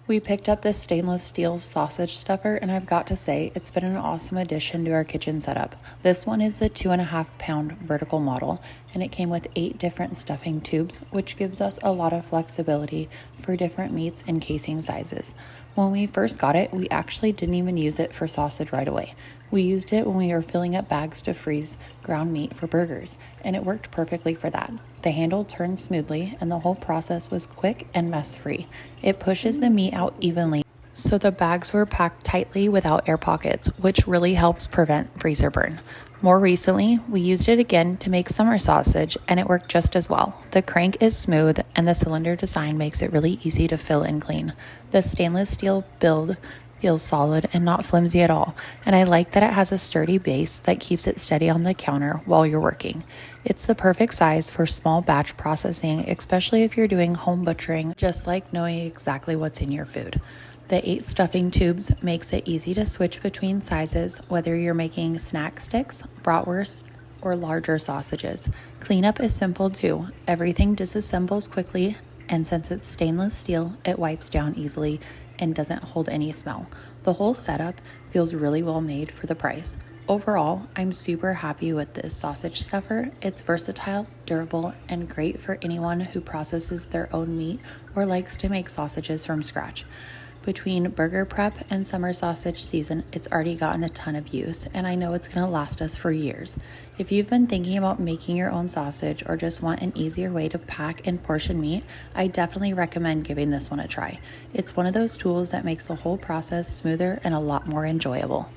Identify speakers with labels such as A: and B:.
A: We picked up this stainless steel sausage stuffer, and I've got to say, it's been an awesome addition to our kitchen setup. This one is the 2.5 pound vertical model, and it came with 8 different stuffing tubes, which gives us a lot of flexibility for different meats and casing sizes. When we first got it, we actually didn't even use it for sausage right away. We used it when we were filling up bags to freeze ground meat for burgers, and it worked perfectly for that. The handle turned smoothly, and the whole process was quick and mess-free. It pushes the meat out evenly, so the bags were packed tightly without air pockets, which really helps prevent freezer burn. More recently, we used it again to make summer sausage, and it worked just as well. The crank is smooth, and the cylinder design makes it really easy to fill and clean. The stainless steel build feels solid and not flimsy at all, and I like that it has a sturdy base that keeps it steady on the counter while you're working. It's the perfect size for small batch processing, especially if you're doing home butchering, just like knowing exactly what's in your food. The 8 stuffing tubes makes it easy to switch between sizes, whether you're making snack sticks, bratwurst, or larger sausages. Cleanup is simple too. Everything disassembles quickly, and since it's stainless steel, it wipes down easily and doesn't hold any smell. The whole setup feels really well made for the price. Overall, I'm super happy with this sausage stuffer. It's versatile, durable, and great for anyone who processes their own meat or likes to make sausages from scratch. Between burger prep and summer sausage season, it's already gotten a ton of use, and I know it's going to last us for years. If you've been thinking about making your own sausage or just want an easier way to pack and portion meat, I definitely recommend giving this one a try. It's one of those tools that makes the whole process smoother and a lot more enjoyable.